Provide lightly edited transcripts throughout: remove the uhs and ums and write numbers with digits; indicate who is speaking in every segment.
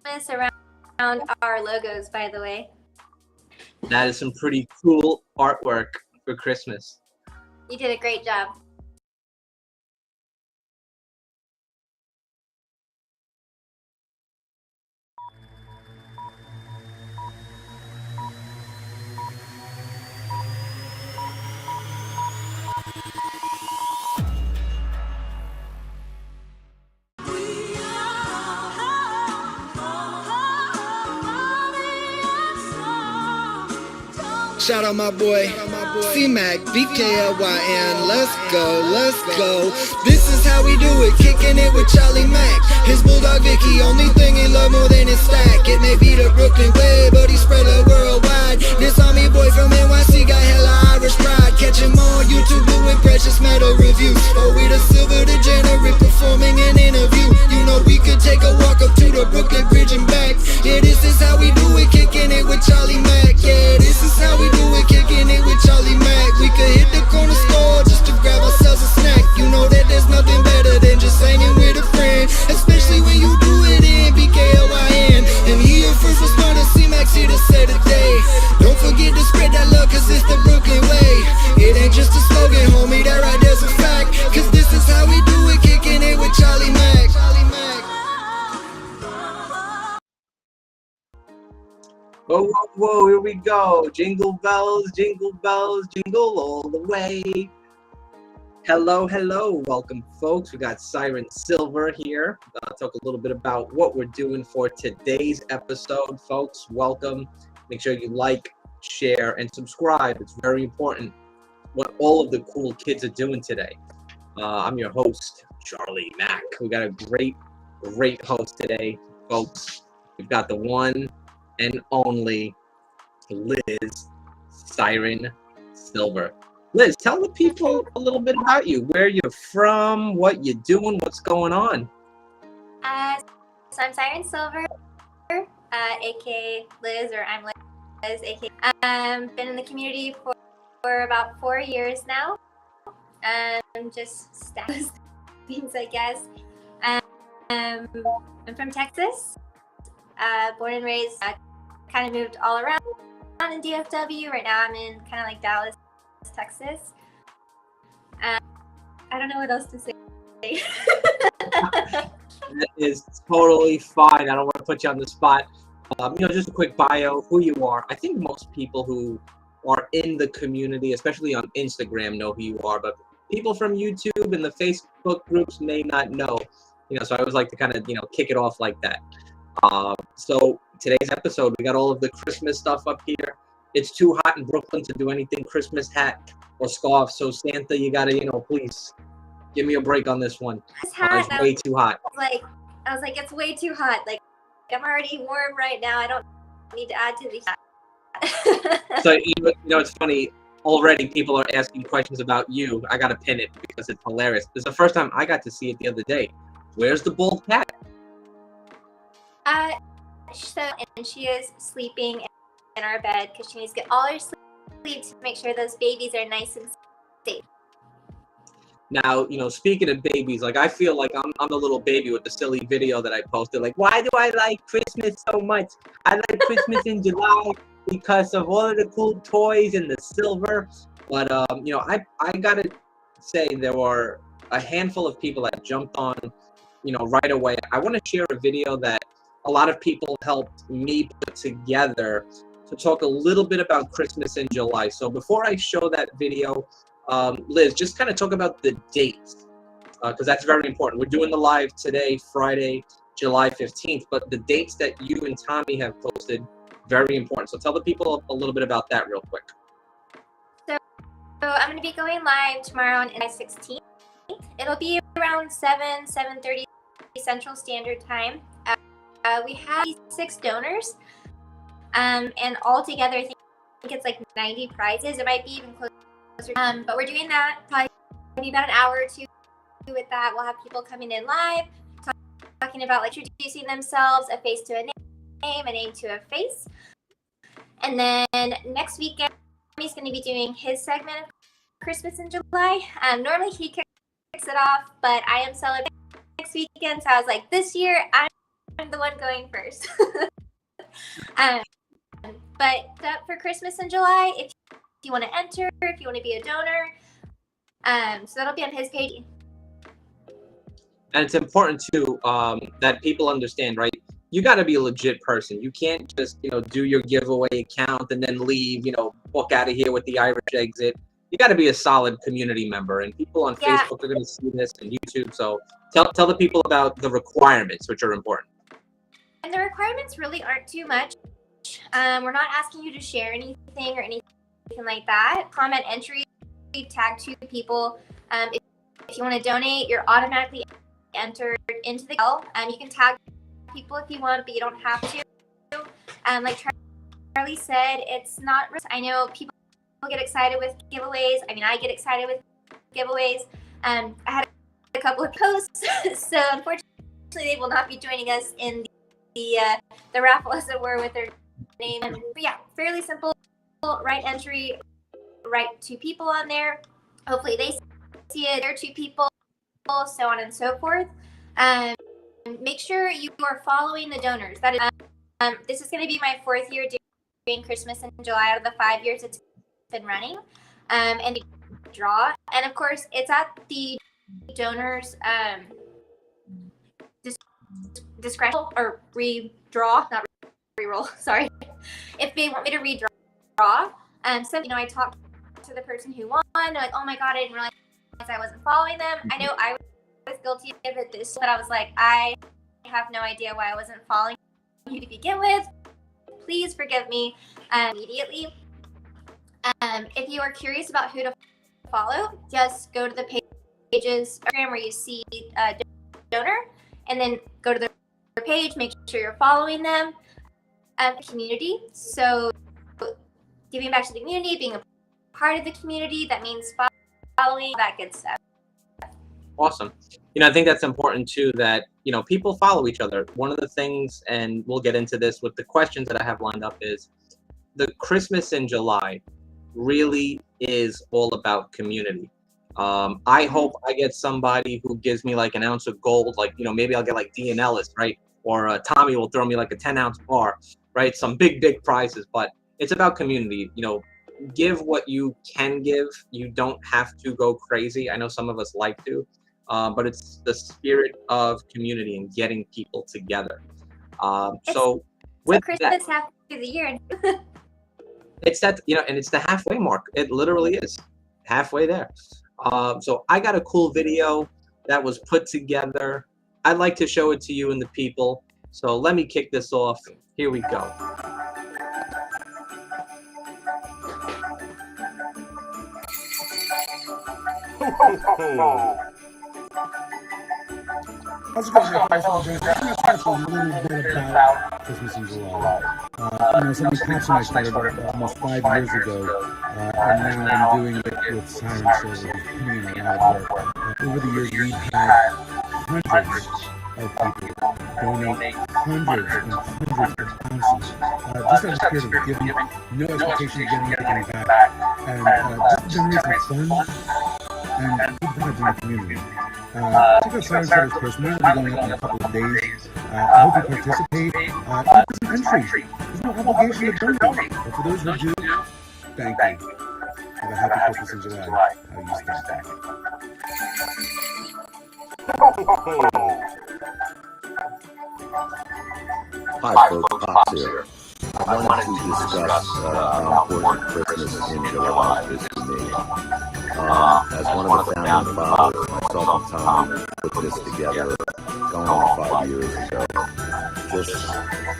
Speaker 1: around our logos, by the way.
Speaker 2: That is some pretty cool artwork for Christmas.
Speaker 1: You did a great job.
Speaker 3: Shout out my boy, CMac, BKLYN, let's go. This is how we do it, kicking it with Charlie Mac. His bulldog Vicky, only thing he love more than his stack. It may be the Brooklyn way, but he spread it worldwide. This army boy from NYC got hella Irish pride. Catch him on YouTube doing precious metal reviews. Oh, we the silver degenerate performing an interview. You know we could take a walk up to the Brooklyn Bridge and back. Yeah, this is how we do it, kicking it with Charlie Mac. Yeah, this is how we do it, kicking it with Charlie Mac. We could hit the corner store just to grab ourselves a snack. You know that there's nothing better than just hanging with a friend, especially when you do it in BKLYN. And he your first responder, CMac's here to say the day. Don't forget to spread that love, cause it's the Brooklyn way. It ain't just a slogan, homie, that right there's a fact. Cause this is how we do it, kicking it with Charlie Mac.
Speaker 2: Whoa, whoa, whoa, here we go. Jingle bells, jingle all the way. Hello, welcome folks. We got Siren Silver here. Talk a little bit about what we're doing for today's episode. Folks, welcome. Make sure you like, share, and subscribe. It's very important what all of the cool kids are doing today. I'm your host, Charlie Mac. We got a great host today, folks. We've got the one and only Liz Siren Silver. Liz, tell the people a little bit about you, where you're from, what you're doing, what's going on.
Speaker 1: So I'm Siren Silver, aka Liz, or I'm Liz, aka. Been in the community for about 4 years now. Just status things, I guess. I'm from Texas. Born and raised. Kind of moved all around in DFW. Right now I'm in kind of like Dallas, Texas. I don't know what else to say.
Speaker 2: That is totally fine. I don't want to put you on the spot. Just a quick bio, who you are. I think most people who are in the community, especially on Instagram, know who you are, but people from YouTube and the Facebook groups may not know. So I always like to kind of, kick it off like that. So today's episode, we got all of the Christmas stuff up here. It's too hot in Brooklyn to do anything Christmas hat or scarf. So Santa, you gotta, please give me a break on this one. It's way too hot.
Speaker 1: I was like, it's way too hot. Like, I'm already warm right now. I don't need to add to the heat.
Speaker 2: So, it's funny. Already people are asking questions about you. I gotta pin it because it's hilarious. This is the first time I got to see it the other day. Where's the bald cat?
Speaker 1: And she is sleeping in our bed because she needs to get all her sleep to make sure those babies are nice and safe.
Speaker 2: Now, speaking of babies, like I feel like I'm the little baby with the silly video that I posted. Like, why do I like Christmas so much? I like Christmas in July because of all of the cool toys and the silver. But I gotta say there were a handful of people that jumped on, right away. I want to share a video that a lot of people helped me put together to talk a little bit about Christmas in July. So before I show that video, Liz, just kind of talk about the dates, because that's very important. We're doing the live today, Friday, July 15th, but the dates that you and Tommy have posted, very important. So tell the people a little bit about that real quick.
Speaker 1: So I'm going to be going live tomorrow on July 16th. It'll be around 7:30 Central Standard Time. We have 6 donors, and altogether I think it's like 90 prizes. It might be even closer. But we're doing that probably about an hour or two with that. We'll have people coming in live, talking about like introducing themselves, a face to a name to a face. And then next weekend, he's going to be doing his segment of Christmas in July. Normally he kicks it off, but I am celebrating next weekend, so I was like, this year I'm the one going first. But for Christmas in July, if you want to enter, if you want to be a donor, so that'll be on his page.
Speaker 2: And it's important too that people understand, right? You got to be a legit person. You can't just, do your giveaway account and then leave, walk out of here with the Irish exit. You got to be a solid community member, and people on Facebook are going to see this, and YouTube. So tell the people about the requirements, which are important.
Speaker 1: And the requirements really aren't too much. We're not asking you to share anything or anything like that. Comment entry, tag 2 people. If you want to donate, you're automatically entered into the call. You can tag people if you want, but you don't have to. Like Charlie said, it's not. I know people get excited with giveaways. I mean, I get excited with giveaways. I had a couple of posts, so unfortunately, they will not be joining us in the raffle, as it were, with their name. But yeah, fairly simple. Right entry, right 2 people on there. Hopefully, they see it. There are 2 people, so on and so forth. Make sure you are following the donors. That is, this is going to be my 4th year doing Christmas in July out of the 5 years it's been running. And the draw, and of course, it's at the donors' discretion or redraw, not re-roll. Sorry, if they want me to redraw. So I talked to the person who won. They're like, "Oh my god, I didn't realize I wasn't following them." I know I was guilty of it but I was like, I have no idea why I wasn't following you to begin with. Please forgive me immediately. If you are curious about who to follow, just go to the pages where you see donor, and then go to their page. Make sure you're following them. Community. So giving back to the community, being a part of the community, that means following, that good stuff.
Speaker 2: Awesome. I think that's important too, that, people follow each other. One of the things, and we'll get into this with the questions that I have lined up, is the Christmas in July really is all about community. I hope I get somebody who gives me like an ounce of gold, like, maybe I'll get like Dean Ellis, right? Or Tommy will throw me like a 10-ounce bar, right? Some big prizes, but it's about community. Give what you can give. You don't have to go crazy. I know some of us like to, but it's the spirit of community and getting people together. So with
Speaker 1: Christmas half through the year.
Speaker 2: It's that, and it's the halfway mark. It literally is halfway there. So I got a cool video that was put together. I'd like to show it to you and the people. So let me kick this off. Here we go.
Speaker 4: How's it going, guys? I'm going to talk a little bit about Christmas in July. Something Patsy and I started almost 5 years ago, and now I'm doing it with Siren, so we're putting in a lot of work. Over the years, we've had hundreds of people donate hundreds and hundreds of ounces, just as a spirit of giving, no expectation of getting anything back, and just to generate some fun and good vibes in the community. Check out Siren Service Post. We're going to be going up in a couple of days. I hope you participate. There's an entry. There's no obligation to donate. But for those who do, thank you. Have a happy Christmas in July. How you stay.
Speaker 5: Hi folks, Pops here. I wanted to discuss how important Christmas in July is to me. As one of the founding fathers, myself and Tommy put this together going on 5 years ago, just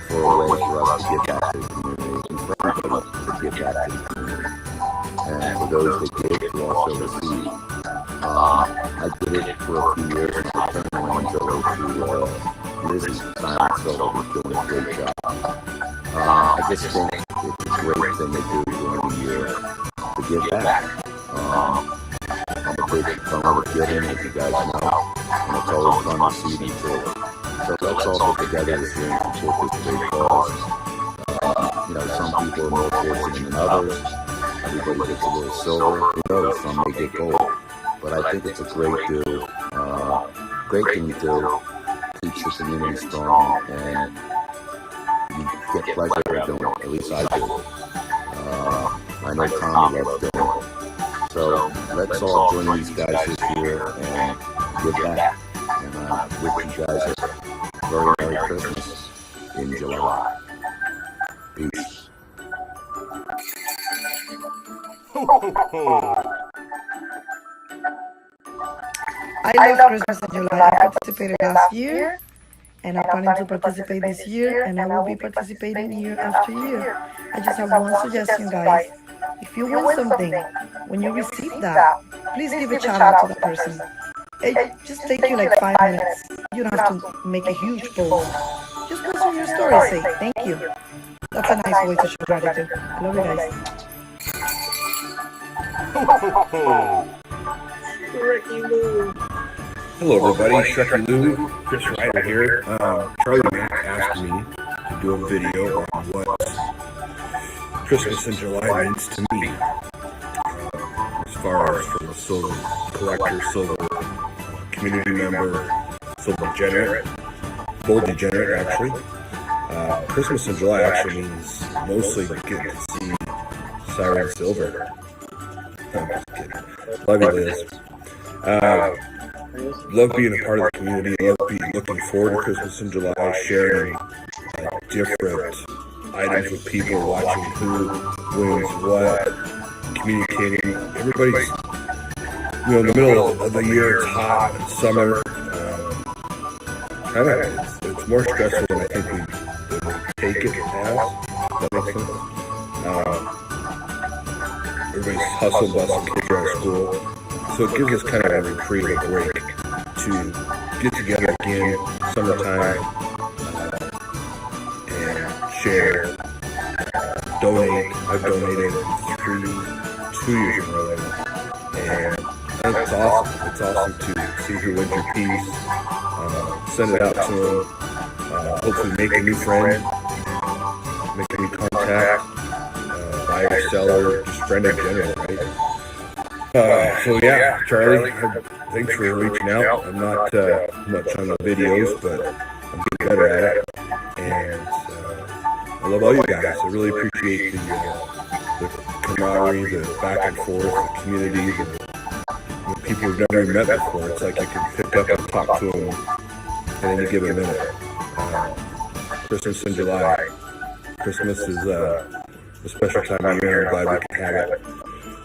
Speaker 5: for a way for us to give back to the community, and for everybody to give back to the community. And for those that give, to also receive. I did it for a few years and returned my own over to Lizzie Simon Silver, who's doing a great job. I just think it's a great thing to do during the year to give back. I'm a big fan of giving, as you guys know, and it's always fun receiving too. So let's all get together this year and support this great cause. Some people are more fortunate than others. Everybody gets a little silver. Who knows? Some may get gold. But I think it's a great thing to do keeps the community strong, and you get pleasure out of doing it. At least I do. I know Tommy loves doing it. So let's all join these guys this year and give back. And I wish you guys a very Merry Christmas in July. Peace.
Speaker 6: I love Christmas in July. I participated last year, and I'm planning to participate this year, and I will be participating year after year. I just have one suggestion, guys. If you win something, when you receive that, please give a shout out to that person. It just take you like 5 minutes. You don't have to make a huge post. Just post on your story, say thank you. That's a nice way to show gratitude. I love you guys.
Speaker 7: Hello everybody, Shucky Lou, Chris Ryder here. Charlie Mac asked me to do a video on what Christmas in July means to me. As far as from a silver collector, silver community member, silver degenerate, gold degenerate actually. Christmas in July actually means mostly getting to see Siren Silver. I'm just kidding. Love you, Liz. Love being a part of the community. Looking forward to Christmas in July, sharing different items with people, watching who wins what, communicating. Everybody's, in the middle of the year, it's hot, it's summer. It's more stressful than I think we take it as. That makes sense. Everybody's hustle, bustle, kids are out of school. So it gives us kind of a reprieve, a break to get together again, summertime, and share, donate. I've donated 2 years in a row, and it's awesome. It's awesome to see who wins your piece, send it out to them, hopefully make a new friend, make a new contact, buyer, seller, just friend in general, right? So yeah, Charlie, thanks for reaching out. I'm not much on the videos, but I'm getting better at it. And I love all you guys. I really appreciate the camaraderie, the back and forth, the community, the people who've never even met before. It's like you can pick up and talk to them, and then you give it a minute. Christmas in July. Christmas is a special time of year. I'm glad we can have it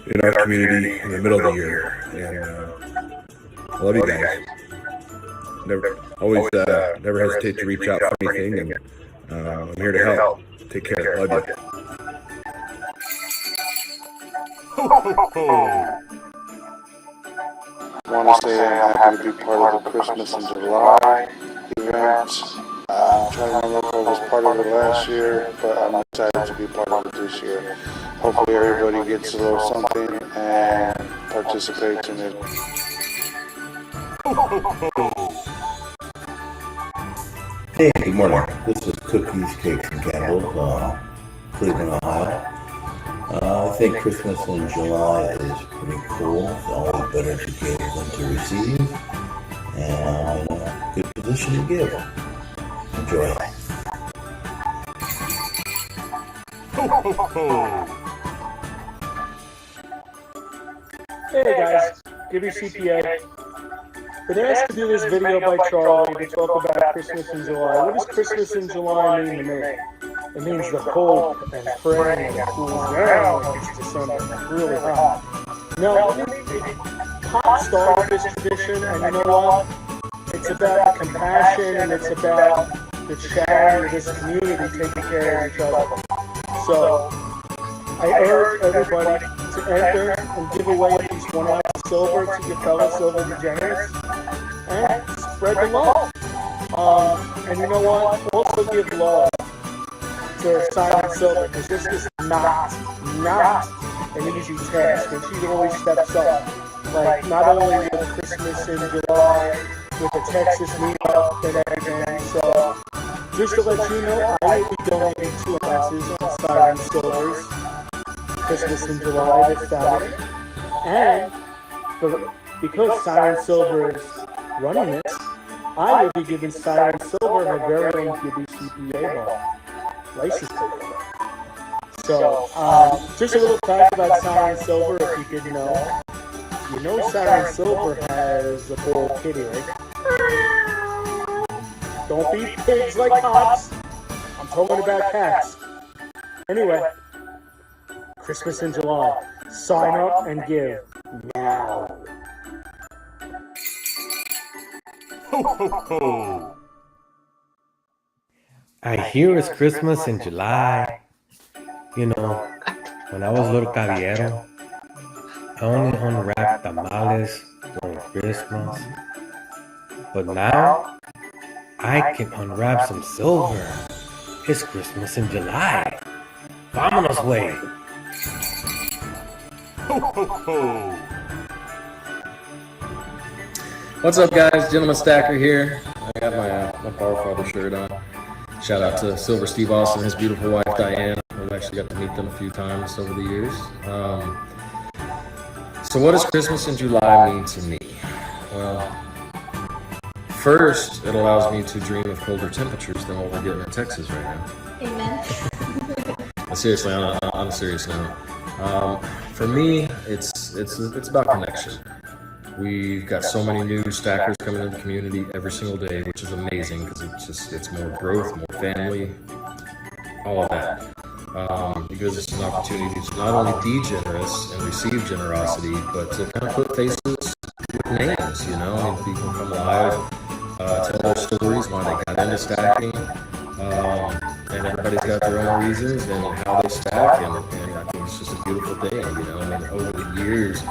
Speaker 7: in our community in the middle of the year, and I love you guys. Never hesitate to reach out for anything, and I'm here to help. Take care. Love you.
Speaker 8: I want to say I'm happy to be part of the Christmas in July event. I'm trying to remember if I was part of it last year, but I'm excited to be part of it this year. Hopefully everybody gets a little something and participates in it.
Speaker 9: Hey, good morning. This is Cookies, Cakes, and Candles, Cleveland, Ohio. I think Christmas in July is pretty cool. It's always better to give than to receive. And I'm in a good position to give. Enjoy.
Speaker 10: Hey guys, give your CPA. Been asked to do this video by Charlie to talk about Christmas in July. What does Christmas in July mean to me? It means the hope and praying and cools down when it's December. It's really hot. Now, Pop started this tradition, and you know what? It's about compassion, and it's about the charity of this community taking care of each other. So, I urge everybody to enter and give away at least 1 ounce of silver to your fellow silver degenerates and spread the love. And you know what? Also give love to Siren Silver, because this is not an easy task, and she always steps up. Like, not only with Christmas in July, with the Texas meetup and everything. So, just to let you know, I will be donating 2 ounces on Siren Silver's Christmas in July this Saturday. And because Siren Silver is running this, I will be giving Siren Silver her very own Gibby CPA ball. License plate. So, just a little fact about Siren Silver, if you didn't know. You know Siren Silver has a gold kitty, right? Don't be pigs like cops. I'm talking about cats. Anyway, Christmas in July. Sign up and give now.
Speaker 11: Ho, ho, ho. I hear it's Christmas in July. You know, when I was a little caballero, I only unwrapped tamales during Christmas. But now, I can unwrap some silver. It's Christmas in July. Vámonos, way. Ho, ho, ho.
Speaker 12: What's up, guys? Gentleman Stacker here. I got my Power Father shirt on. Shout out to Silver Steve Austin and his beautiful wife, Diane. I've actually got to meet them a few times over the years. So what does Christmas in July mean to me? Well, first, it allows me to dream of colder temperatures than what we're getting in Texas right now.
Speaker 1: Amen.
Speaker 12: Seriously, on a serious note. For me, it's about connection. We've got so many new stackers coming into the community every single day, which is amazing because it's more growth, more family, all of that. It gives us an opportunity to not only be generous and receive generosity, but to kind of put faces with names, you know? I mean, people come alive, tell their stories, why they got into stacking, and everybody's got their own reasons and how they stack, and I think it's just a beautiful thing, you know? I mean, over the years,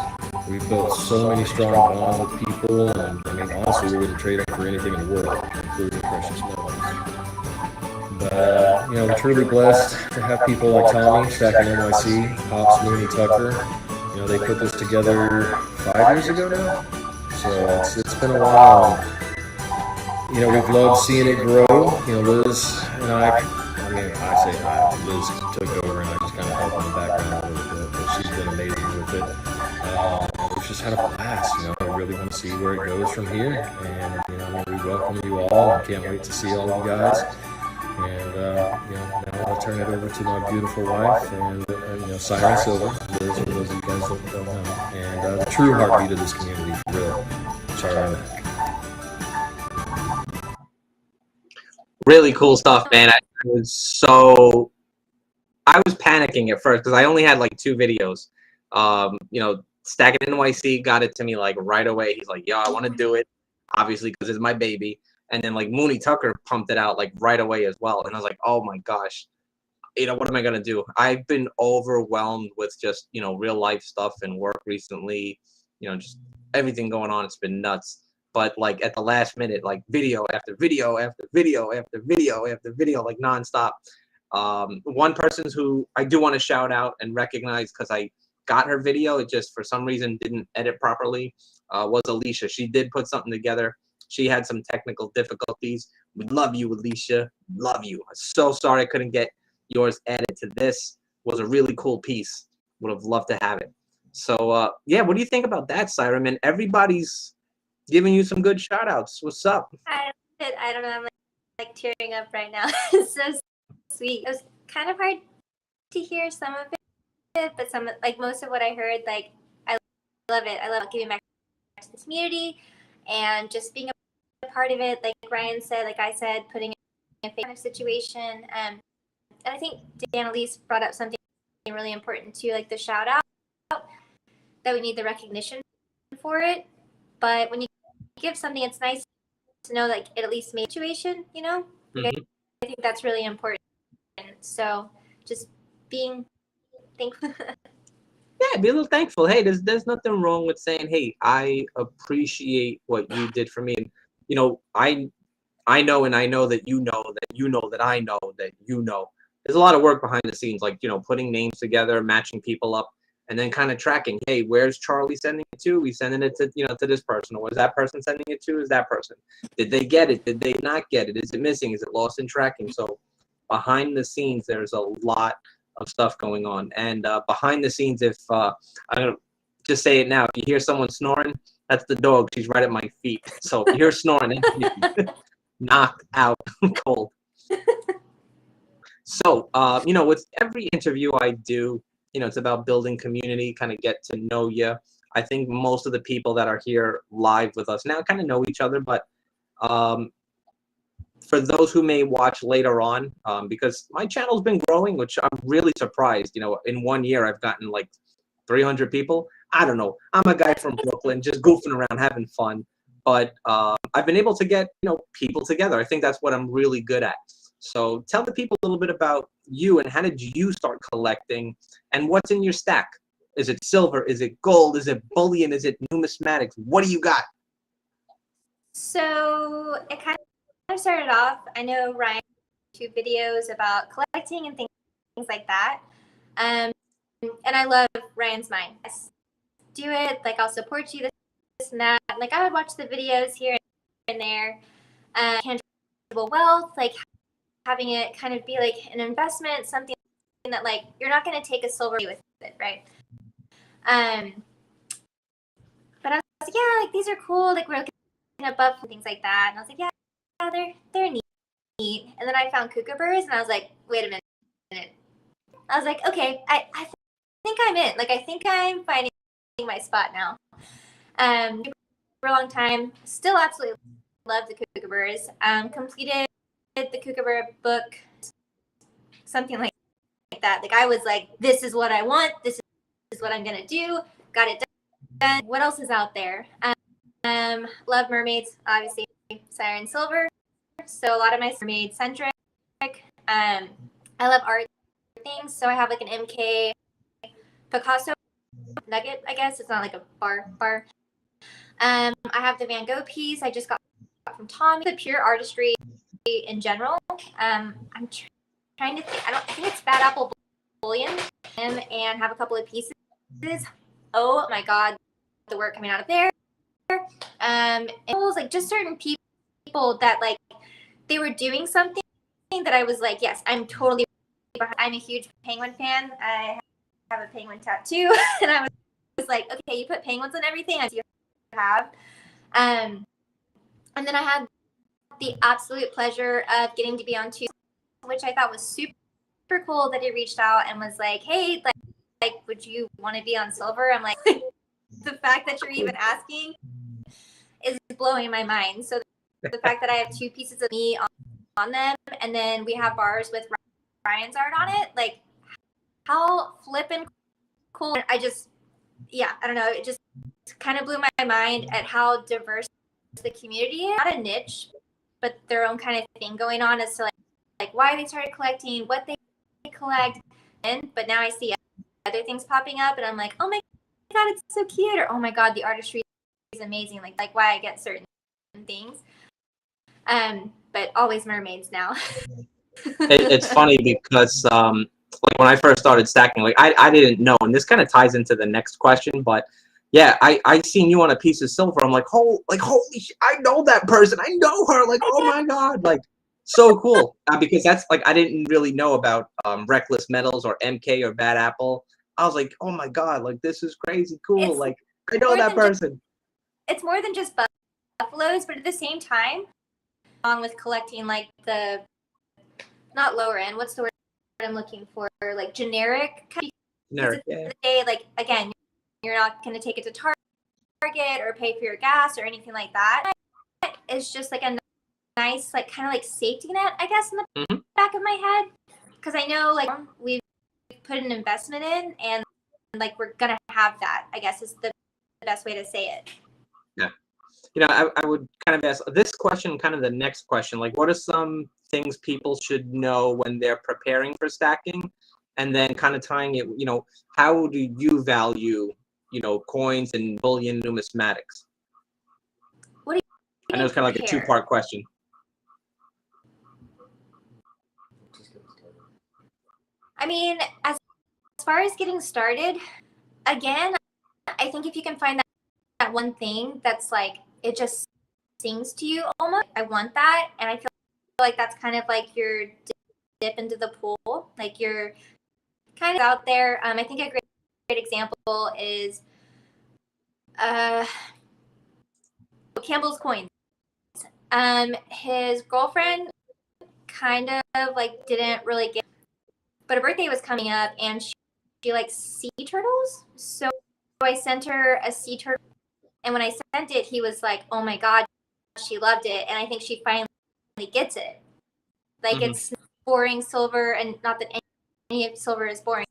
Speaker 12: we've built so many strong bonds with people, and I mean, honestly, we wouldn't trade them for anything in the world, including precious metals. But, you know, we're truly blessed to have people like Tommy, Stacking NYC, Pops, Mooney, Tucker. You know, they put this together 5 years ago now, so it's been a while. And, you know, we've loved seeing it grow. You know, Liz and Liz took over, and I just kind of helped in the background a little bit, but she's been amazing with it. We've just had a blast, you know. I really want to see where it goes from here, and, you know, we welcome you all, and can't wait to see all of you guys. And, you know, now I'll turn it over to my beautiful wife, and you know, Siren Silver, Liz, for those of you guys that don't know, and the true heartbeat of this community, for real, Siren.
Speaker 2: Really cool stuff, man. I was panicking at first because I only had like 2 videos. You know, Stacking NYC got it to me like right away. He's like, yo, I want to do it, obviously, because it's my baby. And then like Mooney Tucker pumped it out like right away as well. And I was like, oh my gosh, you know, what am I going to do? I've been overwhelmed with just, you know, real life stuff and work recently, you know, just everything going on. It's been nuts. But like at the last minute, like video after video after video after video after video, like nonstop. One person who I do want to shout out and recognize because I got her video, it just for some reason didn't edit properly, was Alicia. She did put something together. She had some technical difficulties. We love you, Alicia. Love you. I'm so sorry I couldn't get yours added to this. It was a really cool piece. Would have loved to have it. So, yeah, what do you think about that, Siren? And everybody's giving you some good shout-outs. What's up?
Speaker 1: I don't know. I'm like tearing up right now. It's so sweet. It was kind of hard to hear some of it, but like most of what I heard, like I love it. I love giving back to the community and just being a part of it, like Ryan said, like I said, putting in a kind of situation. And I think Dan Elise brought up something really important too, like the shout out, that we need the recognition for it. But when you give something, it's nice to know like it at least made a situation, you know? Like, I think that's really important. So just being thankful.
Speaker 2: Yeah, be a little thankful. Hey, there's nothing wrong with saying, hey, I appreciate what you did for me. And, you know, I know, and I know that you know that you know that I know that you know. There's a lot of work behind the scenes, like, you know, putting names together, matching people up, and then kind of tracking, hey, where's Charlie sending it to? We sending it to, you know, to this person. Or is that person sending it to? Is that person? Did they get it? Did they not get it? Is it missing? Is it lost in tracking? So behind the scenes, there's a lot of stuff going on. And behind the scenes, if I'm going to just say it now, if you hear someone snoring, That's the dog. She's right at my feet. So you're snoring. Knocked out cold. So, with every interview I do, it's about building community, kind of get to know you. I think most of the people that are here live with us now kind of know each other, but for those who may watch later on, because my channel's been growing, which I'm really surprised. In 1 year, I've gotten like 300 people. I don't know. I'm a guy from Brooklyn, just goofing around, having fun. But I've been able to get, people together. I think that's what I'm really good at. So tell the people a little bit about you and how did you start collecting and what's in your stack? Is it silver? Is it gold? Is it bullion? Is it numismatics? What do you got?
Speaker 1: So it kind of started off, I know Ryan YouTube videos about collecting and things like that. And I love Ryan's mind. Yes, do it. Like, I'll support you, this and that. Like, I would watch the videos here and there. Tangible wealth, like having it kind of be like an investment, something that like you're not going to take a silver with it, right? But I was like, yeah, like these are cool. Like we're looking at buff and things like that. And I was like, yeah, they're neat. And then I found kookaburras and I was like, wait a minute. I was like, okay, I think I'm in. Like, I think I'm finding my spot now. For a long time, still absolutely love the kookaburras. Completed the kookaburra book, something like that. Like, I was like, this is what I want. This is what I'm gonna do. Got it done. What else is out there? Love mermaids, obviously. Siren silver. So a lot of my mermaid centric. I love art things. So I have like an MK Picasso nugget, I guess. It's not like a bar. I have the Van Gogh piece I just got from Tommy. The pure artistry in general. I'm trying to think. I think it's Bad Apple Bullion and have a couple of pieces. Oh my god, the work coming out of there. It was like just certain people that like they were doing something that I was like, yes, I'm totally behind. I'm a huge penguin fan. I have a penguin tattoo, and I was like, okay, you put penguins on everything. I do have. And then I had the absolute pleasure of getting to be on two, which I thought was super cool that he reached out and was like, hey, like would you want to be on silver? I'm like, the fact that you're even asking is blowing my mind. So the fact that I have two pieces of me on them, and then we have bars with Ryan's art on it, like how flippin' cool. I don't know, it just kind of blew my mind at how diverse the community is. Not a niche, but their own kind of thing going on as to like why they started collecting, what they collect, but now I see other things popping up and I'm like, oh my god, it's so cute, or oh my god, the artistry is amazing, like why I get certain things. But always mermaids now.
Speaker 2: It's funny because like when I first started stacking, like I didn't know, and this kind of ties into the next question, but yeah, I seen you on a piece of silver. I'm like, holy shit, I know that person. I know her. Like, oh my god, like so cool. Because that's like I didn't really know about Reckless Metals or MK or Bad Apple. I was like, oh my god, like this is crazy cool. Like I know that person.
Speaker 1: It's more than just buffaloes, but at the same time, along with collecting like the not lower end, what's the word I'm looking for? Like generic.
Speaker 2: Generic, yeah.
Speaker 1: At the end of the day, like again, you're not going to take it to Target or pay for your gas or anything like that. It's just like a nice, like kind of like safety net, I guess, in the back of my head, because I know like we've put an investment in, and like we're gonna have that, I guess, is the best way to say it.
Speaker 2: Yeah. I would kind of ask this question, kind of the next question, like what are some things people should know when they're preparing for stacking, and then kind of tying it, how do you value, coins and bullion numismatics?
Speaker 1: What do you
Speaker 2: I know it's kind of like a two-part question.
Speaker 1: I mean, as far as getting started, again, I think if you can find that one thing that's like, it just sings to you almost. I want that. And I feel like that's kind of like your dip into the pool. Like you're kind of out there. I think a great example is Campbell's coins. His girlfriend kind of like didn't really get, but her birthday was coming up and she likes sea turtles. So I sent her a sea turtle, and when I sent it, he was like, "Oh my god, she loved it," and I think she finally gets it. Like it's boring silver, and not that any of silver is boring,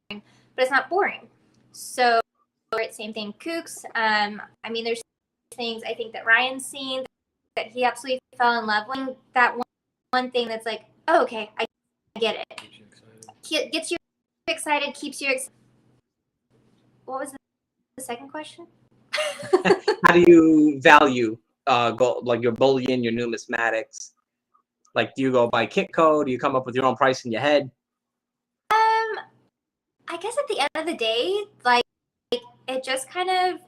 Speaker 1: but it's not boring. So same thing, kooks. I mean, there's things I think that Ryan's seen that he absolutely fell in love with. That one thing that's like, oh, okay, I get it. Gets you excited, keeps you excited. What was the second question?
Speaker 2: How do you value like your bullion, your numismatics? Like, do you go by kit code? Do you come up with your own price in your head?
Speaker 1: I guess at the end of the day, like it just kind of,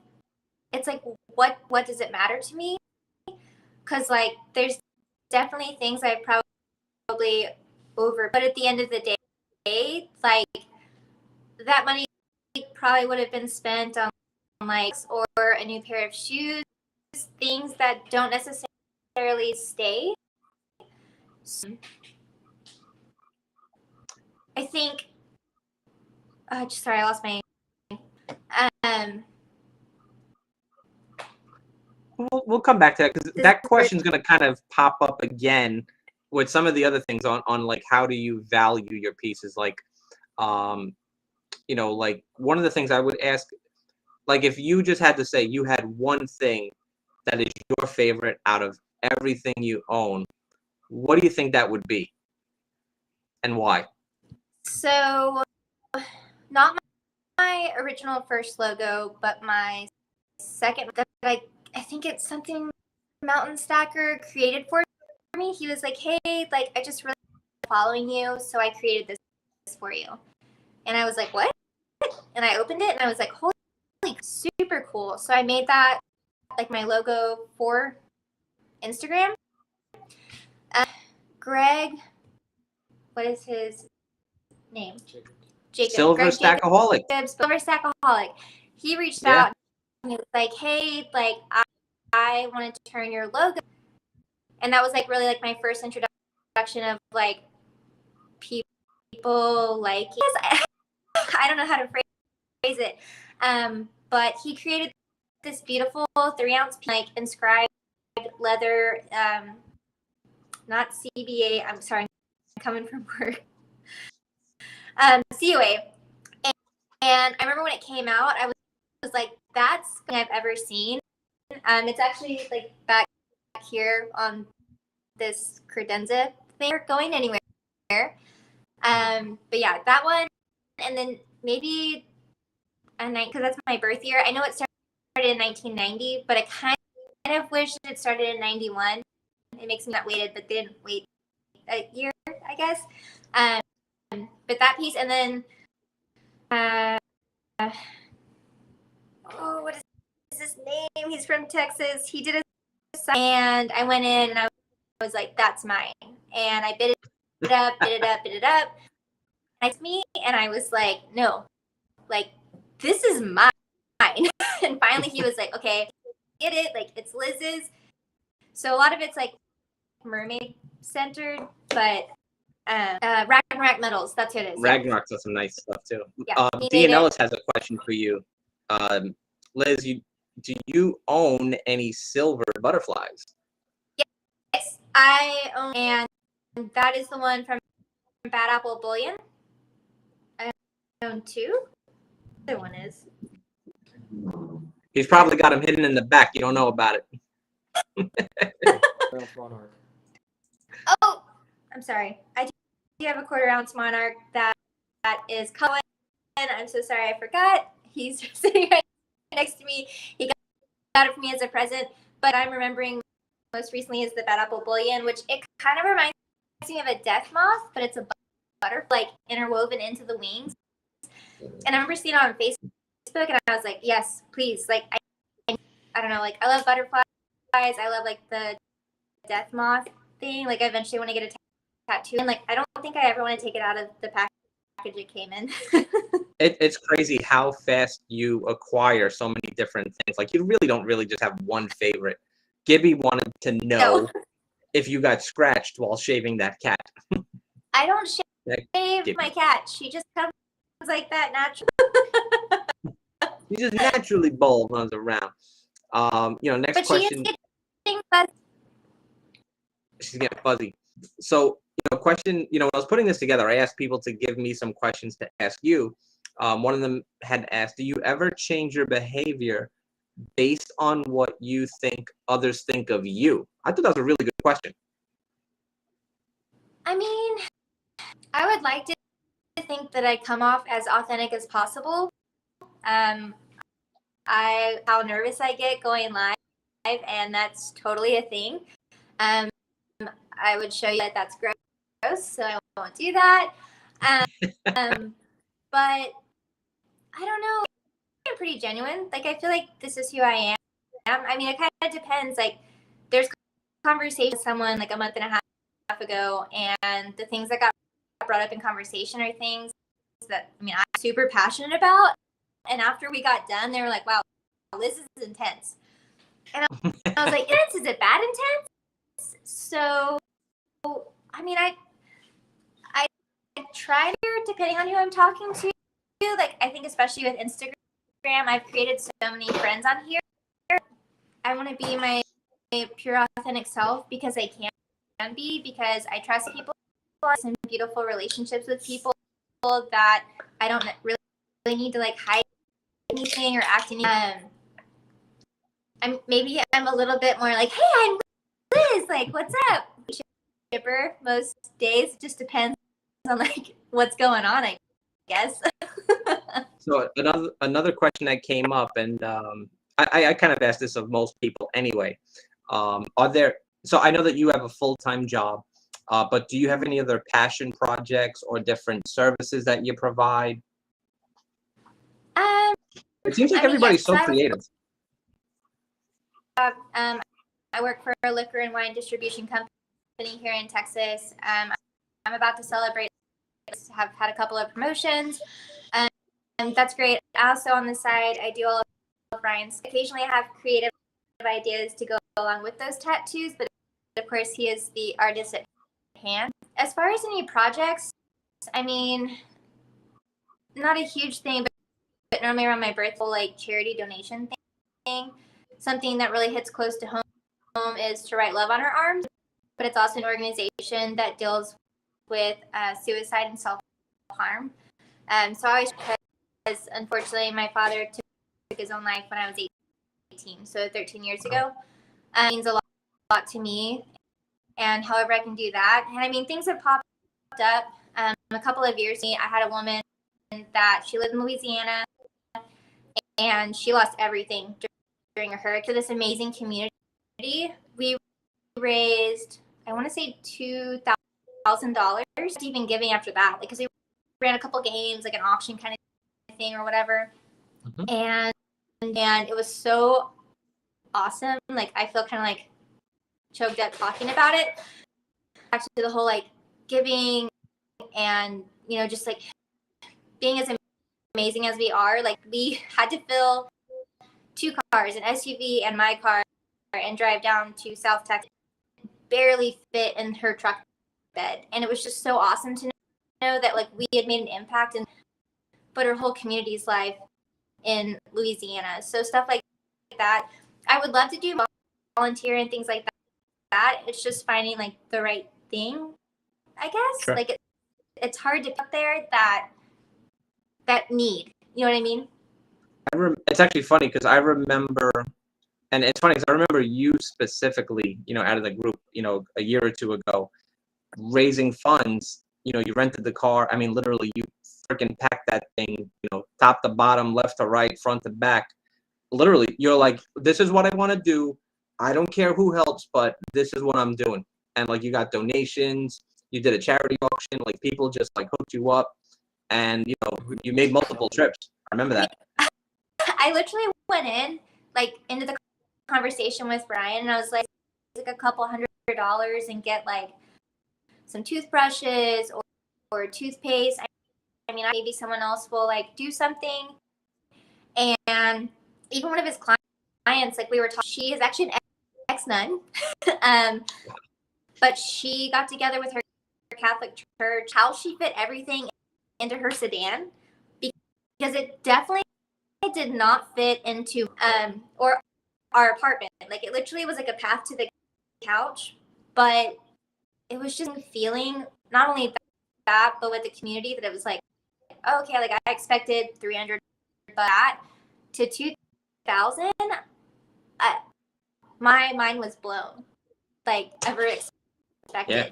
Speaker 1: it's like, what does it matter to me? Because like there's definitely things I probably over, but at the end of the day, like that money probably would have been spent on likes or a new pair of shoes, things that don't necessarily stay. So, I think. Sorry, I lost my.
Speaker 2: We'll come back to that because that question's going to kind of pop up again with some of the other things on like how do you value your pieces, like you know, like one of the things I would ask, like if you just had to say you had one thing that is your favorite out of everything you own, what do you think that would be and why?
Speaker 1: So not my original first logo, but my second, I think it's something Mountain Stacker created for me. He was like, hey, like I just really following you, so I created this for you. And I was like, what? And I opened it and I was like, holy, super cool. So I made that like my logo for Instagram. Greg, what is his name? Jacob.
Speaker 2: Silver Stackaholic.
Speaker 1: Silver Stackaholic. He reached out and he was like, hey, like I wanted to turn your logo. And that was like really like my first introduction of like people like, yes, I don't know how to phrase it. But he created this beautiful 3-ounce like inscribed leather, not CBA. I'm sorry, I'm coming from work. COA. And I remember when it came out, I was like, that's something I've ever seen. It's actually like back here on this credenza thing. Going anywhere. But yeah, that one, and then maybe a night, because that's my birth year. I know it started in 1990, but I kind of wish it started in 91. It makes me not waited, but they didn't wait a year, I guess. But that piece, and then what is his name? He's from Texas. He did a, and I went in and I was like, that's mine. And I bid it up. It's me, and I was like, no, like this is mine. And finally he was like, okay, get it, like it's Liz's. So a lot of it's like Mermaid centered, but Ragnarok Metals, that's who it is.
Speaker 2: Ragnarok's got some nice stuff too.
Speaker 1: Yeah,
Speaker 2: Dean Ellis has a question for you. Liz, do you own any silver butterflies?
Speaker 1: Yes, I own, and that is the one from Bad Apple Bullion. I own 2. The other one is.
Speaker 2: He's probably got them hidden in the back. You don't know about it.
Speaker 1: Oh, I'm sorry. I do have a 1/4 ounce Monarch that is Cullen. I'm so sorry, I forgot. He's sitting right next to me. He got it for me as a present, but I'm remembering most recently is the Bad Apple Bullion, which it kind of reminds me of a death moth, but it's a butterfly like interwoven into the wings. And I remember seeing it on Facebook, and I was like, yes, please. Like, I don't know, like I love butterflies. I love like the death moth thing. Like, I eventually want to get a tattoo, and like I don't think I ever want to take it out of the package it came in.
Speaker 2: It's crazy how fast you acquire so many different things. Like, you really don't just have one favorite. Gibby wanted to know if you got scratched while shaving that cat.
Speaker 1: I don't shave
Speaker 2: Gibby.
Speaker 1: my cat. She just comes like that naturally.
Speaker 2: She just naturally bald runs around. Next
Speaker 1: But
Speaker 2: question.
Speaker 1: She is getting fuzzy.
Speaker 2: She's getting fuzzy. So, question, when I was putting this together, I asked people to give me some questions to ask you. One of them had asked, do you ever change your behavior based on what you think others think of you? I thought that was a really good question.
Speaker 1: I mean, I would like to think that I come off as authentic as possible. How nervous I get going live, and that's totally a thing. I would show you that that's gross, so I won't do that. But I don't know. I'm pretty genuine. Like, I feel like this is who I am. I mean, it kind of depends. Like, there's conversation with someone like a month and a half ago, and the things that got brought up in conversation are things that, I'm super passionate about. And after we got done, they were like, wow, this is intense. And I was like, intense? Is it bad intense? So, I try to, depending on who I'm talking to, like, I think especially with Instagram, I've created so many friends on here. I want to be my pure, authentic self because I can be, because I trust people. I have some beautiful relationships with people that I don't really need to, like, hide anything or act anything. Maybe I'm a little bit more like, hey, I'm Liz, like, what's up? Chipper most days. Just depends on, like, what's going on, I guess.
Speaker 2: So another question that came up, and I kind of asked this of most people anyway. So I know that you have a full-time job, but do you have any other passion projects or different services that you provide? It seems like everybody's so creative.
Speaker 1: I work for a liquor and wine distribution company here in Texas. I'm about to celebrate. Have had a couple of promotions, and that's great. Also on the side, I do all of Brian's. Occasionally, I have creative ideas to go along with those tattoos, but of course, he is the artist at hand. As far as any projects, not a huge thing, but normally around my birthday, like charity donation thing. Something that really hits close to home is To Write Love on Her Arms, but it's also an organization that deals with suicide and self-harm. So I always, because unfortunately my father took his own life when I was 18, so 13 years ago. It means a lot to me, and however I can do that. And things have popped up. A couple of years ago, I had a woman that she lived in Louisiana, and she lost everything during a hurricane. To this amazing community, we raised, I want to say $2,000, even giving after that, because we ran a couple games, like an auction kind of thing or whatever. And it was so awesome. Like, I feel kind of like choked up talking about it. Actually, the whole like giving and, just like being as amazing as we are, like, we had to fill 2 cars, an SUV and my car, and drive down to South Texas. Barely fit in her truck bed, and it was just so awesome to know that, like, we had made an impact and put her whole community's life in Louisiana. So stuff like that, I would love to do volunteer and things like that. It's just finding, like, the right thing, I guess.
Speaker 2: Sure.
Speaker 1: Like, it's hard to put there that need. You know what I mean?
Speaker 2: It's actually funny because I remember, and it's funny because I remember you specifically, out of the group, a year or two ago, raising funds. You rented the car. Literally, you freaking packed that thing, top to bottom, left to right, front to back. Literally, you're like, this is what I want to do. I don't care who helps, but this is what I'm doing. And, like, you got donations. You did a charity auction. Like, people just, like, hooked you up. And, you made multiple trips. I remember that.
Speaker 1: I literally went into the conversation with Brian, and I was like a couple $100 and get, like, some toothbrushes or toothpaste. Maybe someone else will, like, do something. And even one of his clients, like, we were talking, she is actually an ex-nun. But she got together with her Catholic church. How she fit everything into her sedan, because it definitely did not fit into or our apartment. Like, it literally was like a path to the couch, but it was just feeling not only that, but with the community, that it was like, oh, okay, like I expected 300, but that to 2,000, my mind was blown. Like, ever expected.
Speaker 2: Yeah.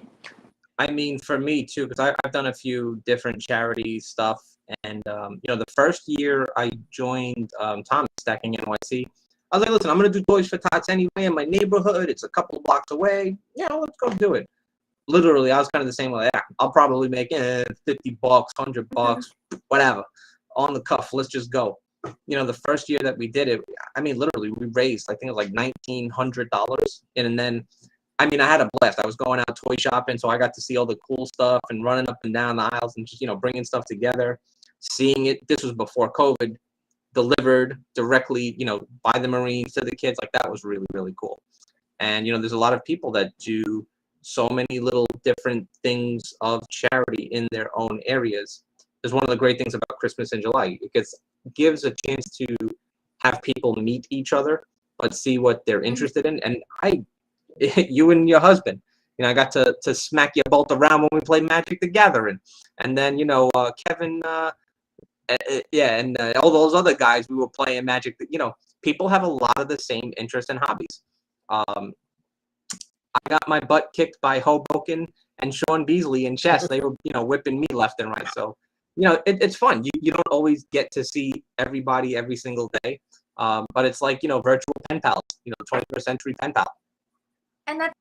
Speaker 2: I mean, for me too, because I've done a few different charity stuff, and you know, the first year I joined Thomas Stacking NYC, I was like, listen, I'm gonna do Toys for Tots anyway in my neighborhood. It's a couple of blocks away. Yeah, let's go do it. Literally, I was kind of the same way. Yeah, I'll probably make $50, $100, whatever, on the cuff. Let's just go. You know, the first year that we did it, I mean, literally, we raised, I think it was like $1,900, and then, I mean, I had a blast. I was going out toy shopping, so I got to see all the cool stuff and running up and down the aisles and just, you know, bringing stuff together, seeing it. This was before COVID, delivered directly, you know, by the Marines to the kids. Like, that was really, really cool. And, you know, there's a lot of people that do so many little different things of charity in their own areas. Is one of the great things about Christmas in July. It gives a chance to have people meet each other, but see what they're interested in. And you and your husband, you know, I got to smack you both around when we played Magic the Gathering. And then, you know, Kevin, and all those other guys, we were playing Magic. You know, people have a lot of the same interests and hobbies. I got my butt kicked by Hoboken and Sean Beasley in chess. They were, you know, whipping me left and right. So, you know, it's fun. You don't always get to see everybody every single day. But it's like, you know, virtual pen pals, you know, 21st century pen pal.
Speaker 1: And that's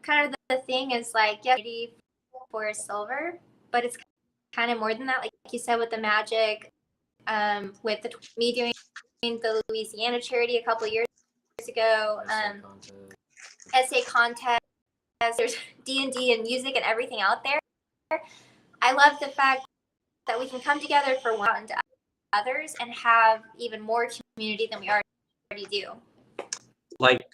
Speaker 1: kind of the thing, is like, yeah, for silver, but it's kind of more than that. Like you said, with the Magic, with me doing the Louisiana charity a couple of years ago, essay contest, there's D&D and music and everything out there. I love the fact that we can come together for one and others and have even more community than we already do.
Speaker 2: Like,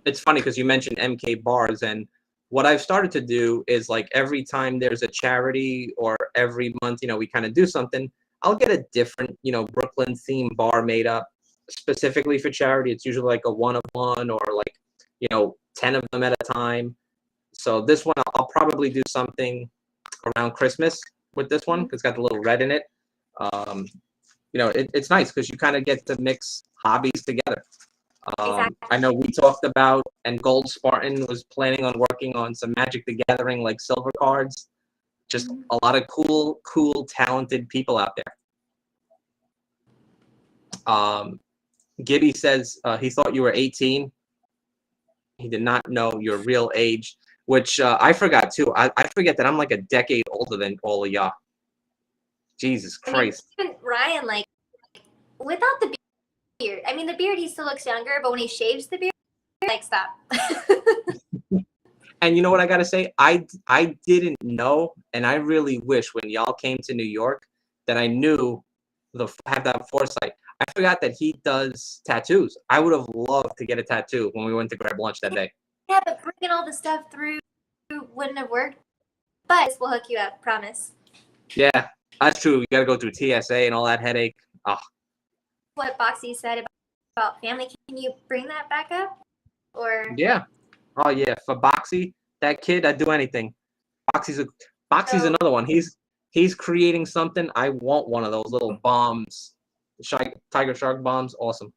Speaker 2: it's funny because you mentioned MK bars, and what I've started to do is, like, every time there's a charity or every month, you know, we kind of do something, I'll get a different, you know, Brooklyn themed bar made up specifically for charity. It's usually like a 1-of-1 or like, you know, 10 of them at a time. So this one, I'll probably do something around Christmas with this one, because it's got the little red in it. You know, it's nice because you kind of get to mix hobbies together.
Speaker 1: Exactly.
Speaker 2: I know we talked about, and Gold Spartan was planning on working on some Magic the Gathering, like silver cards. Just a lot of cool, talented people out there. Gibby says he thought you were 18. He did not know your real age, which I forgot too. I forget that I'm like a decade older than all of y'all. Jesus Christ.
Speaker 1: I mean, even Ryan, like, without the beard. I mean, the beard, he still looks younger, but when he shaves the beard, like, stop.
Speaker 2: And you know what I gotta say? I didn't know, and I really wish when y'all came to New York that I knew have that foresight. I forgot that he does tattoos. I would have loved to get a tattoo when we went to grab lunch that day.
Speaker 1: Yeah, but bringing all the stuff through wouldn't have worked. But we'll hook you up, promise.
Speaker 2: Yeah, that's true. You gotta go through TSA and all that headache. Oh.
Speaker 1: What Boxy said about family, can you bring that back up? Or
Speaker 2: yeah. Oh yeah, for Boxy, that kid, I'd do anything. Boxy's another one. He's creating something. I want one of those little bombs. Tiger shark bombs, awesome.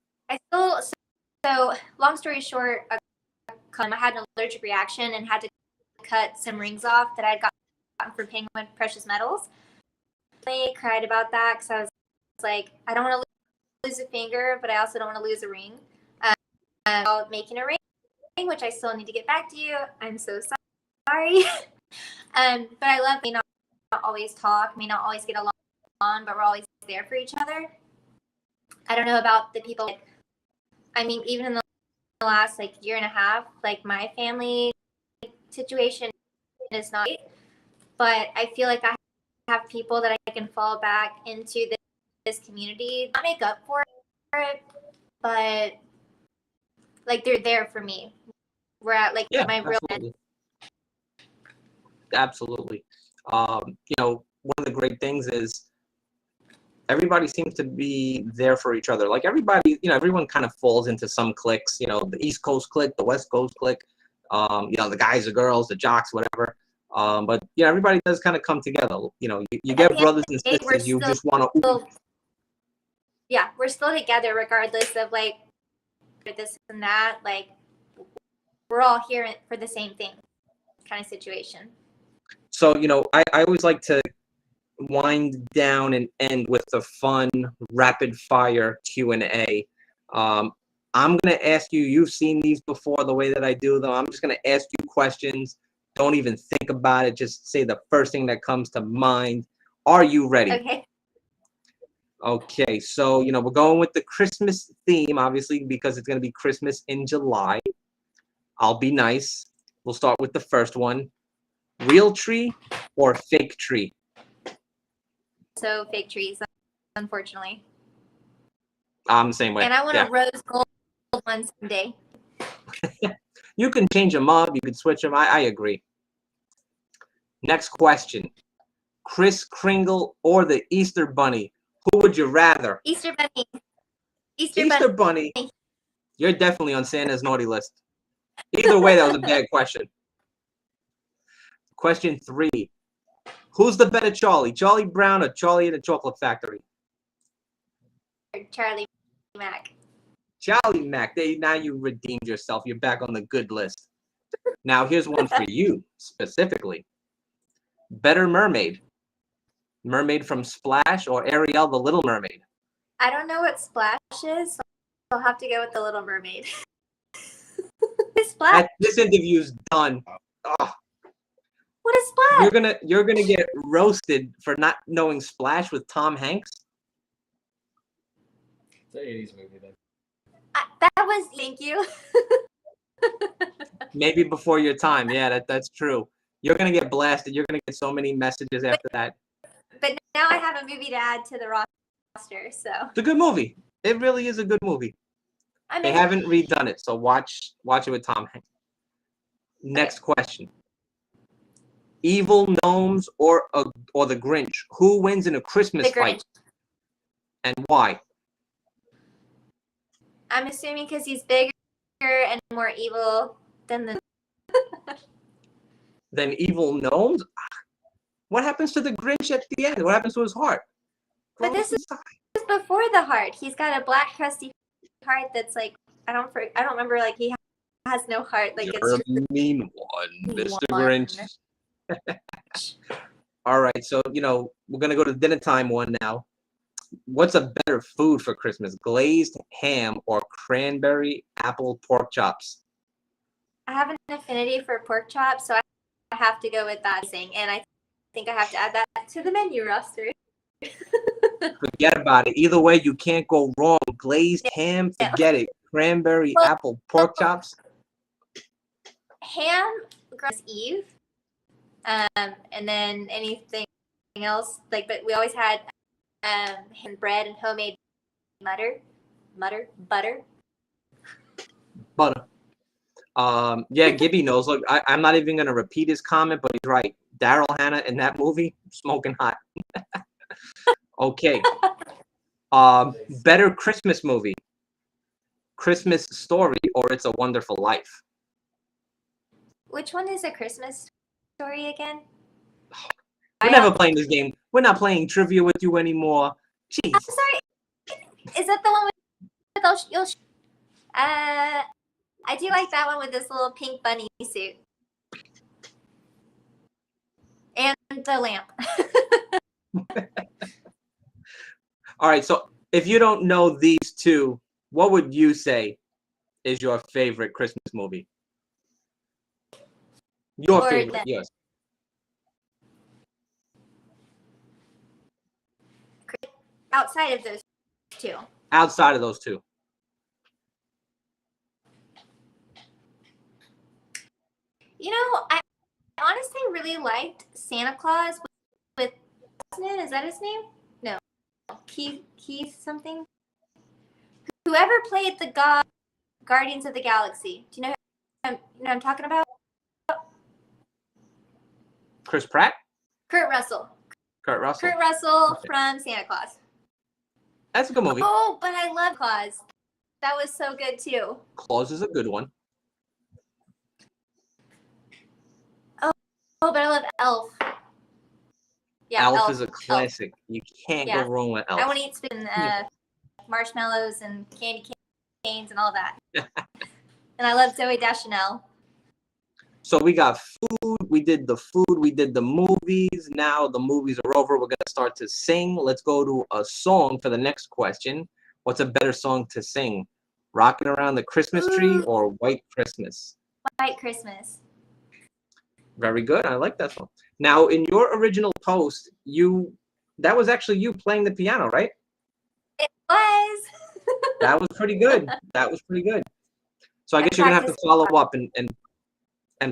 Speaker 1: So long story short, I had an allergic reaction and had to cut some rings off that I'd gotten from Penguin Precious Metals. I cried about that because I was like, I don't want to lose a finger, but I also don't want to lose a ring. Making a ring, which I still need to get back to you. I'm so sorry. But I love, may not always talk, may not always get along, but we're always there for each other. I don't know about the people. I mean, even in the last like year and a half, like my family situation is not great, but I feel like I have people that I can fall back into this community, not make up for it, but like they're there for me we're at like
Speaker 2: Yeah,
Speaker 1: my real
Speaker 2: absolutely. Absolutely. You know, one of the great things is everybody seems to be there for each other. Like everybody, you know, everyone kind of falls into some cliques, you know, the East Coast clique, the West Coast clique, you know, the guys, the girls, the jocks, whatever. But yeah, everybody does kind of come together. You know, you get brothers and sisters, you just want to.
Speaker 1: Yeah, we're still together regardless of like this and that. Like we're all here for the same thing, kind of situation.
Speaker 2: So, you know, I always like to wind down and end with the fun rapid fire Q&A. I'm going to ask you, you've seen these before the way that I do them. I'm just going to ask you questions. Don't even think about it. Just say the first thing that comes to mind. Are you ready?
Speaker 1: Okay.
Speaker 2: Okay, so, you know, we're going with the Christmas theme, obviously, because it's going to be Christmas in July. I'll be nice. We'll start with the first one. Real tree or fake tree?
Speaker 1: So fake trees, unfortunately.
Speaker 2: I'm the same way.
Speaker 1: And I want a rose gold one someday.
Speaker 2: You can change them up. You can switch them. I agree. Next question. Kris Kringle or the Easter Bunny? Who would you rather?
Speaker 1: Easter Bunny.
Speaker 2: Easter Bunny. You're definitely on Santa's naughty list. Either way, that was a bad question. Question 3. Who's the better Charlie? Charlie Brown or Charlie in the Chocolate Factory?
Speaker 1: Charlie Mac.
Speaker 2: Charlie Mac. Now you redeemed yourself. You're back on the good list. Now here's one for you specifically. Better Mermaid? Mermaid from Splash or Ariel the Little Mermaid?
Speaker 1: I don't know what Splash is, so I'll have to go with the Little Mermaid. Splash.
Speaker 2: This interview's done. Oh.
Speaker 1: What is Splash?
Speaker 2: You're gonna get roasted for not knowing Splash with Tom Hanks.
Speaker 12: It's an 80s movie then.
Speaker 1: That was, thank you.
Speaker 2: Maybe before your time. Yeah, that's true. You're gonna get blasted. You're gonna get so many messages after that.
Speaker 1: But now I have a movie to add to the roster, so.
Speaker 2: It's a good movie. It really is a good movie. They haven't redone it, so watch it with Tom Hanks. Next question. Evil gnomes or the Grinch? Who wins in a Christmas fight? And why?
Speaker 1: I'm assuming because he's bigger and more evil than the.
Speaker 2: Than evil gnomes? What happens to the Grinch at the end? What happens to his heart?
Speaker 1: But this is before the heart. He's got a black crusty heart that's like I don't remember, like he has no heart. Like
Speaker 2: You're a mean one, Mr. Grinch. All right, so you know we're gonna go to dinner time one now. What's a better food for Christmas? Glazed ham or cranberry apple pork chops?
Speaker 1: I have an affinity for pork chops, so I have to go with that thing, and I think I have to add that to the menu roster.
Speaker 2: Forget about it. Either way, you can't go wrong. Glazed ham, forget it. Cranberry apple pork chops.
Speaker 1: Ham, Christmas Eve, and then anything else like. But we always had hand bread and homemade butter.
Speaker 2: Yeah, Gibby knows. Look, I'm not even gonna repeat his comment, but he's right. Daryl Hannah in that movie, smoking hot. Okay. Better Christmas movie. Christmas Story or It's a Wonderful Life?
Speaker 1: Which one is a Christmas story again?
Speaker 2: We're never playing this game. We're not playing trivia with you anymore. Jeez.
Speaker 1: I'm sorry. Is that the one with those? I do like that one with this little pink bunny suit. And the lamp.
Speaker 2: All right, so if you don't know these two, what would you say is your favorite Christmas movie? Your favorite, yes.
Speaker 1: Outside of those two.
Speaker 2: Outside of those two.
Speaker 1: You know, I honestly really liked Santa Claus with is that his name? No. Keith something? Whoever played the Guardians of the Galaxy. Do you know I'm talking about?
Speaker 2: Chris Pratt?
Speaker 1: Kurt Russell.
Speaker 2: Kurt Russell.
Speaker 1: Kurt Russell from Santa Claus.
Speaker 2: That's a good movie.
Speaker 1: Oh, but I love Claus. That was so good too.
Speaker 2: Claus is a good one.
Speaker 1: Oh, but I love Elf. Yeah,
Speaker 2: Elf is a classic. Elf. You can't go wrong with Elf.
Speaker 1: I want to eat spin, marshmallows and candy canes and all that. And I love Zoe Deschanel.
Speaker 2: So we got food, we did the movies. Now the movies are over. We're going to start to sing. Let's go to a song for the next question. What's a better song to sing? Rockin' Around the Christmas Tree or White Christmas?
Speaker 1: White Christmas.
Speaker 2: Very good. I like that song. Now, in your original post, that was actually you playing the piano, right?
Speaker 1: It was.
Speaker 2: That was pretty good. That was pretty good. So I guess you're going to have to follow up and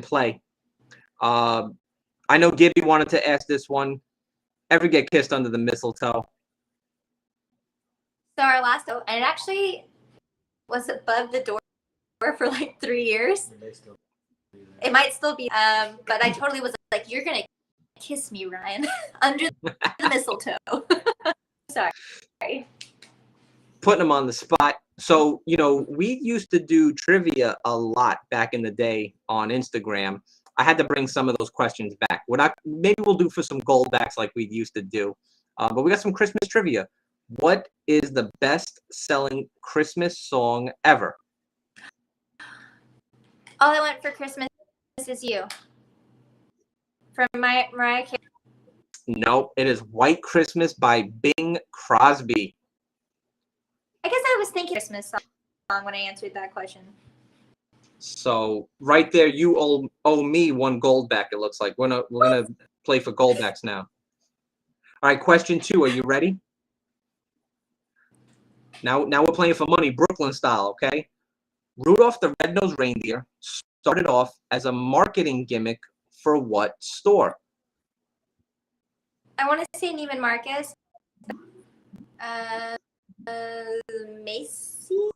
Speaker 2: play. I know Gibby wanted to ask this one. Ever get kissed under the mistletoe?
Speaker 1: So our last, and it actually was above the door for like 3 years. It might still be, but I totally was like, you're going to kiss me, Ryan, under the mistletoe. Sorry.
Speaker 2: Putting them on the spot. So, we used to do trivia a lot back in the day on Instagram. I had to bring some of those questions back. Maybe we'll do for some goldbacks like we used to do. But we got some Christmas trivia. What is the best-selling Christmas song ever?
Speaker 1: All I Want for Christmas Is You. From Mariah Carey.
Speaker 2: Nope, it is White Christmas by Bing Crosby.
Speaker 1: I guess I was thinking Christmas song when I answered that question.
Speaker 2: So right there, you owe me one goldback. It looks like we're gonna play for goldbacks now. All right, question 2. Are you ready? Now we're playing for money, Brooklyn style. Okay. Rudolph the Red-Nosed Reindeer started off as a marketing gimmick for what store?
Speaker 1: I want to say Neiman Marcus. Macy's?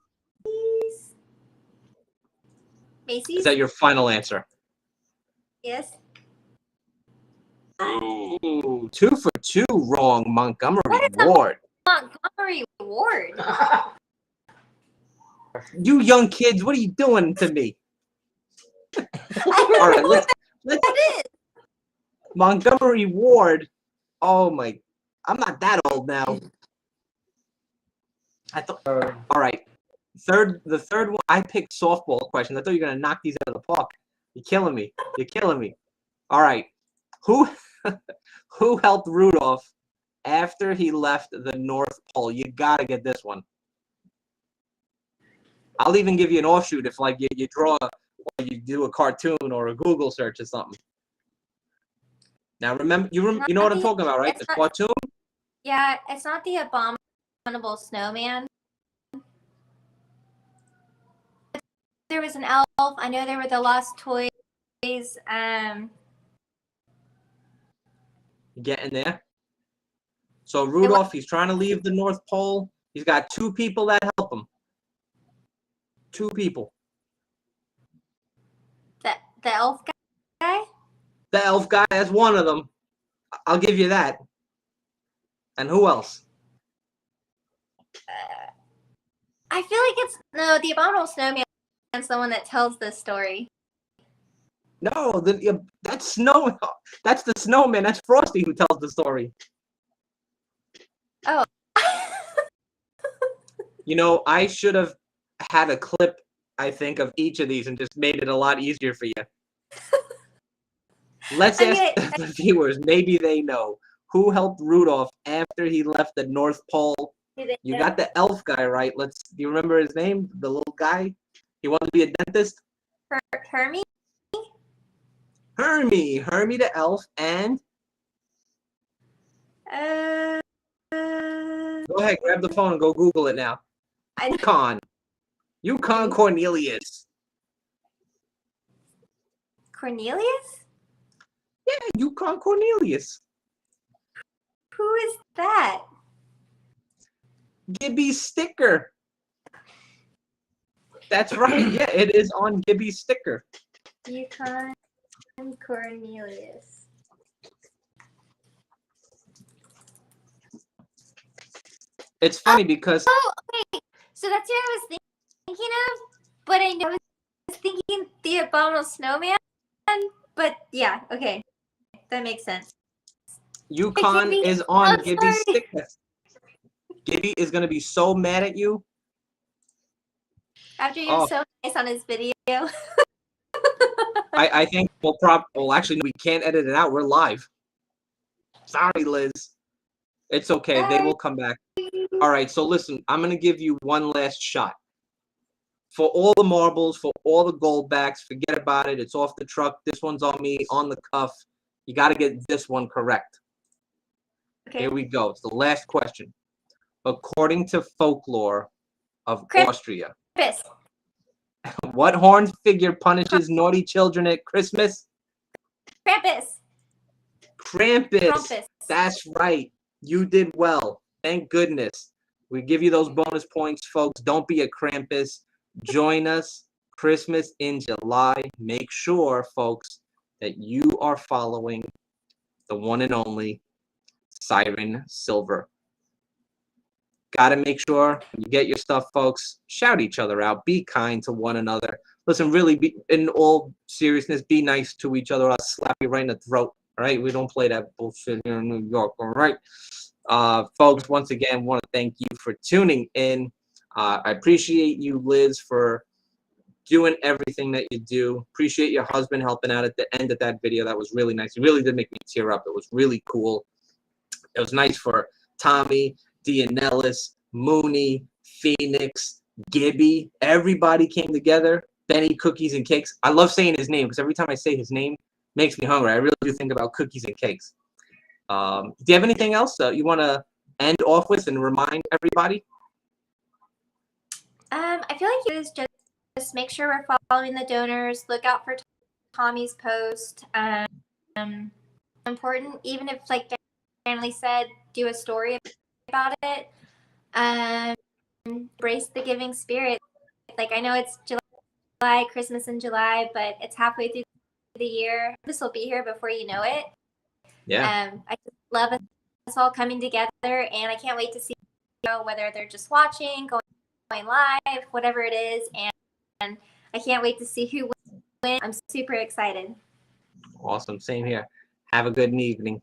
Speaker 1: Macy's?
Speaker 2: Is that your final answer?
Speaker 1: Yes.
Speaker 2: Ooh, 2 for 2 wrong. Montgomery Ward.
Speaker 1: Montgomery Ward.
Speaker 2: You young kids, what are you doing to me? All right, let's Montgomery Ward. Oh my, I'm not that old now. All right. The third one, I picked softball questions. I thought you were gonna knock these out of the park. You're killing me. All right. Who helped Rudolph after he left the North Pole? You gotta get this one. I'll even give you an offshoot if like you draw or you do a cartoon or a Google search or something. Now remember, you know what I'm talking about, right? The cartoon?
Speaker 1: Yeah, it's not the Abominable Snowman. There was an elf. I know there were the Lost Toys.
Speaker 2: Getting there. So Rudolph, he's trying to leave the North Pole. He's got 2 people that help him. 2 people.
Speaker 1: The elf guy?
Speaker 2: The elf guy is one of them. I'll give you that. And who else?
Speaker 1: I feel like the Abominable Snowman is the one that tells this story.
Speaker 2: No, that's Snow. That's the snowman. That's Frosty who tells the story.
Speaker 1: Oh.
Speaker 2: I should have had a clip, I think, of each of these and just made it a lot easier for you. Let's ask the viewers. Maybe they know. Who helped Rudolph after he left the North Pole? You got the elf guy, right? Do you remember his name? The little guy? He wanted to be a dentist?
Speaker 1: Hermey?
Speaker 2: Hermey the elf, and? Go ahead, grab the phone and go Google it now. Yukon Cornelius.
Speaker 1: Cornelius?
Speaker 2: Yeah, Yukon Cornelius.
Speaker 1: Who is that?
Speaker 2: Gibby's sticker. That's right. Yeah, it is on Gibby's sticker.
Speaker 1: Yukon Cornellus.
Speaker 2: It's funny because
Speaker 1: okay. So that's what I was thinking of, but I know I was thinking the Abominable Snowman. But yeah, okay, that makes sense.
Speaker 2: Yukon
Speaker 1: Gibby,
Speaker 2: is on
Speaker 1: I'm
Speaker 2: Gibby's
Speaker 1: sorry.
Speaker 2: sticker. Gibby is gonna be so mad at you.
Speaker 1: After you're so nice on his video.
Speaker 2: I think well, actually, we can't edit it out. We're live. Sorry, Liz. It's okay. They will come back. All right. So listen, I'm gonna give you one last shot. For all the marbles, for all the gold backs, forget about it. It's off the truck. This one's on me, on the cuff. You got to get this one correct. Okay. Here we go. It's the last question. According to folklore of Austria, what horned figure punishes naughty children at Christmas?
Speaker 1: Krampus.
Speaker 2: Krampus. That's right. You did well. Thank goodness. We give you those bonus points, folks. Don't be a Krampus. Join us Christmas in July. Make sure, folks, that you are following the one and only Siren Silver. Got to make sure you get your stuff, folks. Shout each other out. Be kind to one another. Listen, really, be, in all seriousness, be nice to each other. I'll slap you right in the throat. All right? We don't play that bullshit here in New York. All right? Folks, once again, want to thank you for tuning in. I appreciate you, Liz, for doing everything that you do. Appreciate your husband helping out at the end of that video. That was really nice. It really did make me tear up. It was really cool. It was nice for Tommy, Dianellis, Mooney, Phoenix, Gibby. Everybody came together. Benny, Cookies and Cakes. I love saying his name because every time I say his name, it makes me hungry. I really do think about cookies and cakes. Do you have anything else you want to end off with and remind everybody?
Speaker 1: I feel like you just make sure we're following the donors. Look out for Tommy's post. Important, even if, like Stanley said, do a story about it. Embrace the giving spirit. Like, I know it's July, Christmas in July, but it's halfway through the year. This will be here before you know it.
Speaker 2: Yeah.
Speaker 1: I just love us all coming together, and I can't wait to see whether they're just watching, going live, whatever it is, and I can't wait to see who wins. I'm super excited.
Speaker 2: Awesome. Same here. Have a good evening.